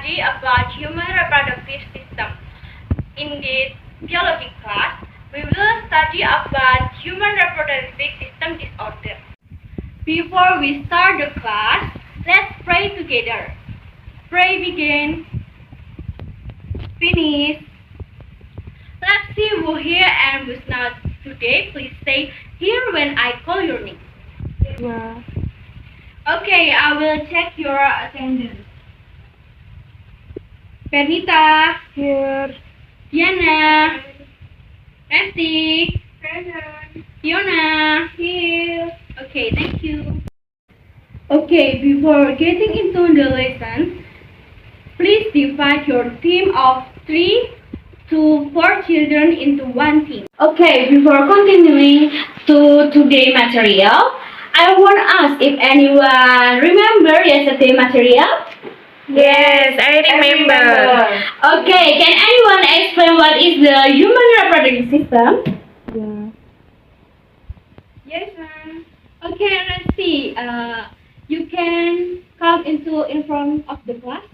study about human reproductive system. In this biology class, we will study about human reproductive system disorder. Before we start the class, let's pray together. Pray begin. Finish. Let's see who here and who's not today. Please say here when I call your name. Yeah. Okay, I will check your attendance. Pernita, Here. Diana, Resti, Present. Fiona, here. Okay, thank you. Okay, before getting into the lesson, please divide your team of 3 to 4 children into one team. Okay, before continuing to today's material, I want to ask if anyone remember yesterday material? Yes, I remember. Okay, can anyone explain what is the human reproductive system? Yeah. Yes, ma'am. Okay, let's see. You can come in front of the class.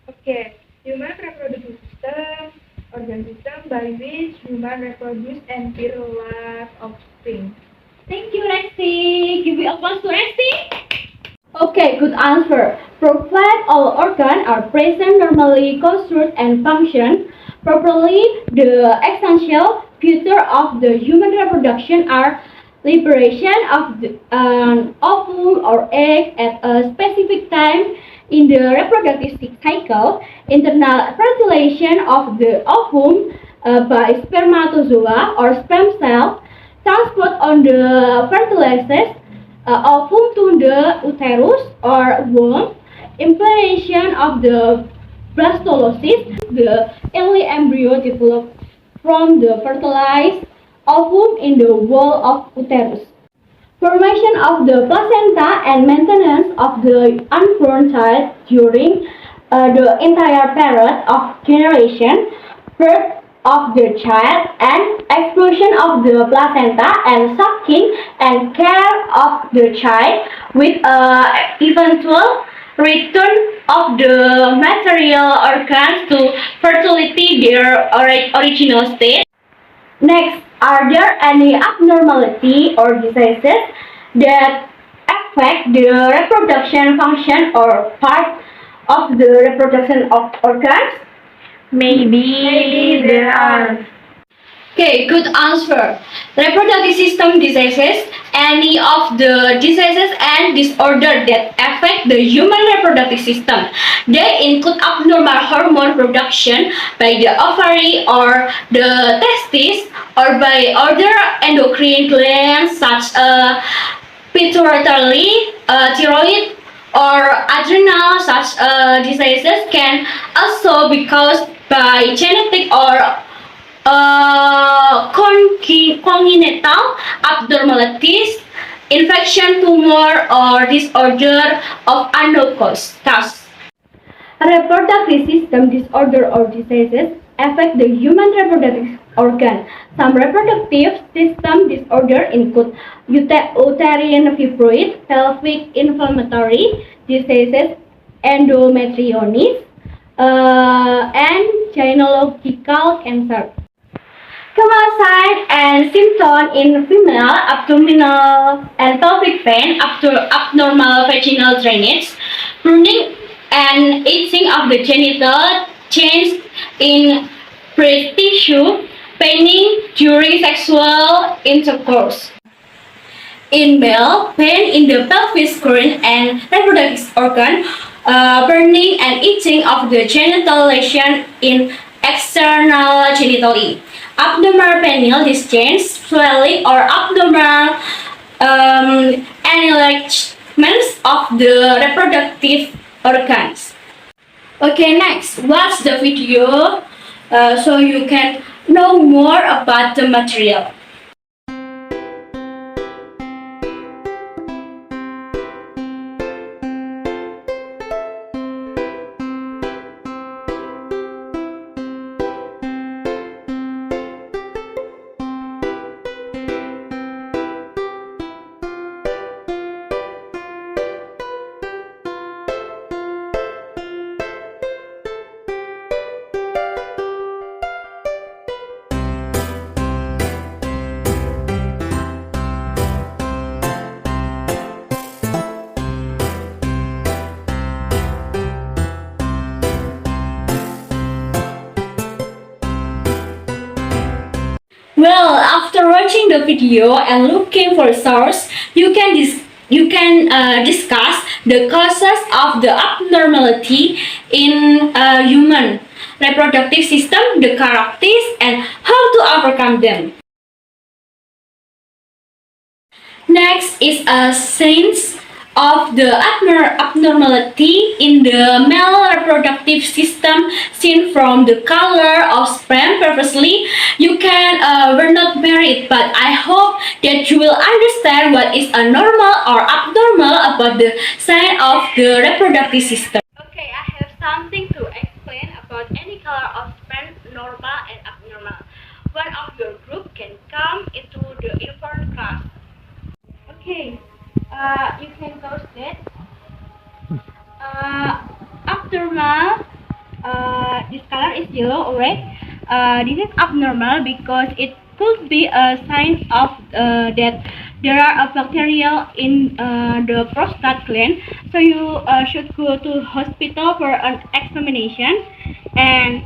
Okay. Human reproductive system, organ system by which human reproduce and bear live offspring. Thank you, Resti. Give me applause to Resti. Okay, good answer. Provided all organs are present, normally construct and function properly, the essential feature of the human reproduction are liberation of an ovum or egg at a specific time in the reproductive cycle, internal fertilization of the ovum by spermatozoa or sperm cell, transport on the fertilized ovum to the uterus or womb, implantation of the blastocyst, the early embryo developed from the fertilized ovum in the wall of uterus. Formation of the placenta and maintenance of the unborn child during the entire period of generation, birth of the child and expulsion of the placenta and sucking and care of the child with eventual return of the material organs to fertility their original state. Next, are there any abnormality or diseases that affect the reproduction function or part of the reproduction of organs? Maybe there are. Okay, good answer. Reproductive system diseases, any of the diseases and disorders that affect the human reproductive system. They include abnormal hormone production by the ovary or the testes or by other endocrine glands such as pituitary, thyroid, or adrenal. Such diseases can also be caused by genetic or congenital abnormalities, infection, tumor, or disorder of unknown cause. Reproductive system disorder or diseases affect the human reproductive organ. Some reproductive system disorders include uterine fibroid, pelvic inflammatory diseases, endometriosis, and gynecological cancer. Common signs and symptoms in female abdominal and pelvic pain, abnormal vaginal drainage, burning and itching of the genital, change in breast tissue, paining during sexual intercourse. In male, pain in the pelvis, groin, and reproductive organ, burning and itching of the genital lesion in external genitalia, abdominal penile discharge, swelling or abdominal enlargements of the reproductive organs. Okay, next, watch the video so you can know more about the material. Well, after watching the video and looking for source, discuss the causes of the abnormality in human reproductive system, the characteristics, and how to overcome them. Next is a sense of the abnormality in the male reproductive system seen from the color of sperm previously. You can were not married, but I hope that you will understand what is a normal or abnormal about the sign of the reproductive system. Okay, I have something to explain about any color of sperm, normal and abnormal. One of your group can come into the infant class. Okay, you can post it. Abnormal. This color is yellow or red. This is abnormal because it could be a sign of that there are a bacteria in the prostate gland. So you should go to hospital for an examination. And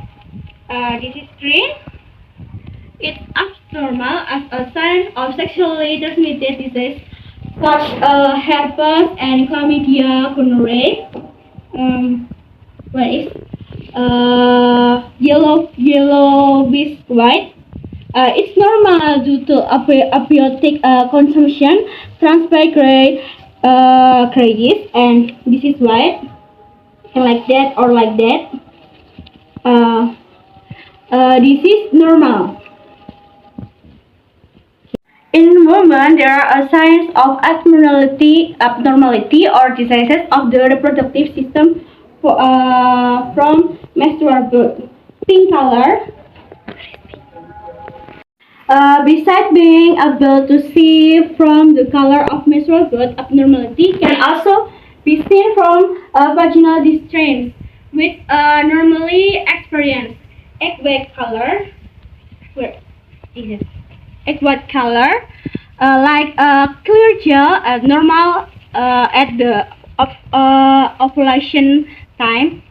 this is green. It's abnormal as a sign of sexually transmitted disease such herpes and chlamydia, gonorrhea. What is yellow with white? It's normal due to abiotic consumption, transfer gray, grayish, and this is white, and like that or like that. This is normal. In women, there are signs of abnormality or diseases of the reproductive system from menstrual blood. Pink color. Besides being able to see from the color of menstrual blood, abnormality can also be seen from vaginal distress, which normally experience egg white color. Where is it? Egg white color, like clear gel, normal at the ovulation time.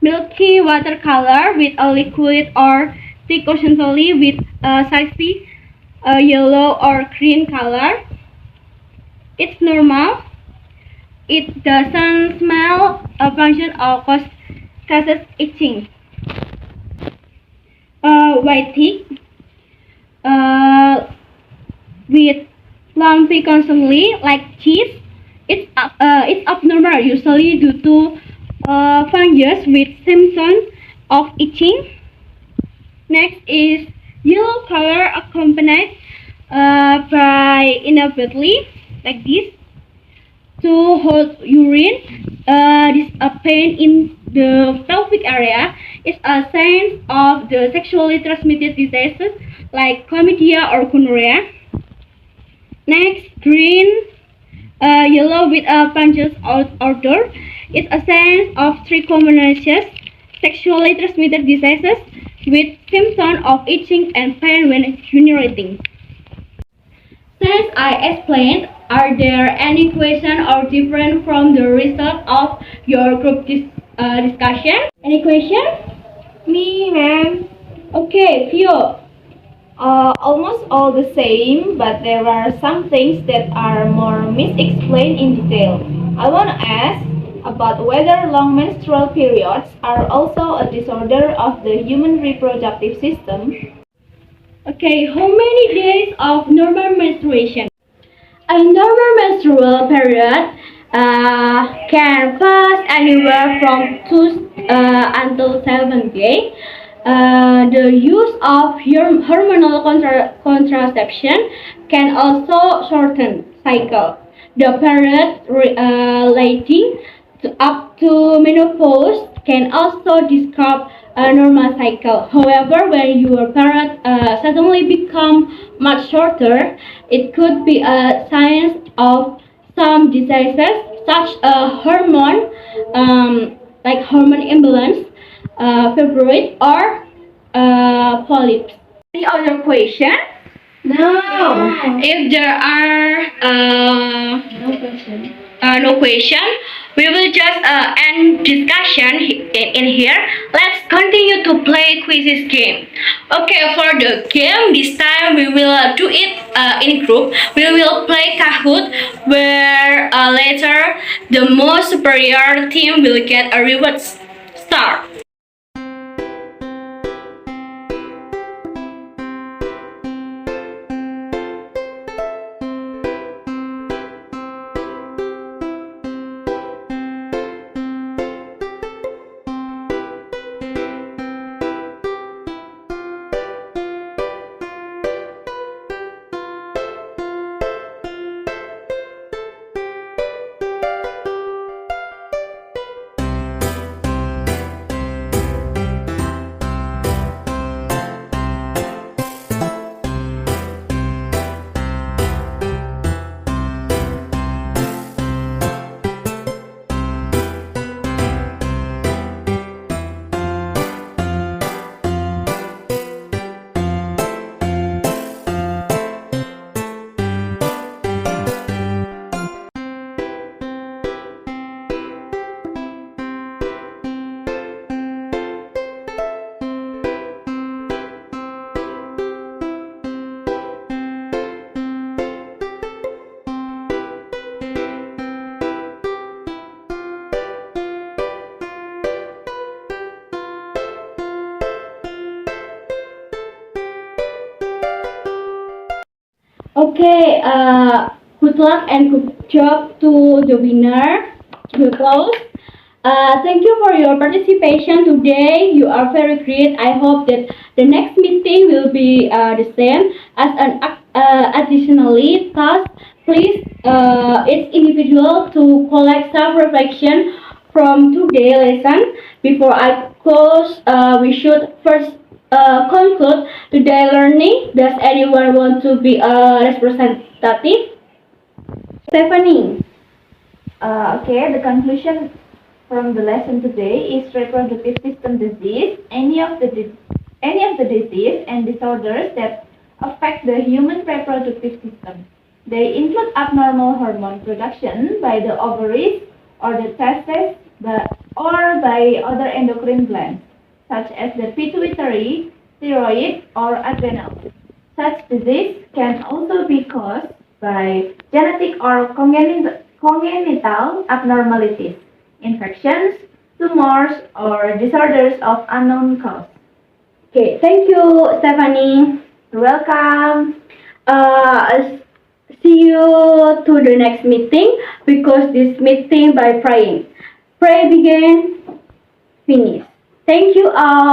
Milky water color with a liquid or thick horizontally with salty yellow or green color. It's normal. It doesn't smell, function, or causes itching. White thick with lumpy constantly like cheese. It's abnormal usually due to fungus with symptoms of itching. Next is yellow color accompanied by inability like this to hold urine. This pain in the pelvic area is a sign of the sexually transmitted diseases like chlamydia or gonorrhea. Next, green, yellow with a pungent odor is a sign of trichomoniasis, sexually transmitted diseases with symptoms of itching and pain when urinating. Since I explained, are there any questions or different from the result of your group discussion? Any question? Me, ma'am. Okay, Pio. Almost all the same, but there are some things that are more misexplained in detail. I want to ask about whether long menstrual periods are also a disorder of the human reproductive system. Okay, how many days of normal menstruation? A normal menstrual period can pass anywhere from 2 until 7 days. The use of hormonal contraception can also shorten cycle. The period relating up to menopause can also describe a normal cycle. However, when your period suddenly become much shorter, it could be a sign of some diseases such as like hormone imbalance, fibroid, or polyps. Any other question? No. If there are No question. no question, We will just end discussion in here. Let's continue to play quizzes game. Okay, for the game this time we will do it in group. We will play Kahoot, where later the most superior team will get a reward star. Okay, good luck and good job to the winner. You close. Thank you for your participation today. You are very great. I hope that the next meeting will be the same. As an additionally task, please each individual to collect self-reflection from today's lesson. Before I close, we should first conclude today learning. Does anyone want to be a representative? Stephanie. Okay, the conclusion from the lesson today is reproductive system disease. Any of the disease and disorders that affect the human reproductive system. They include abnormal hormone production by the ovaries or the testes, or by other endocrine glands, such as the pituitary, thyroid, or adrenal. Such disease can also be caused by genetic or congenital abnormalities, infections, tumors, or disorders of unknown cause. Okay, thank you, Stephanie. You're welcome. See you to the next meeting because this meeting by praying. Pray begin, finish. Thank you all.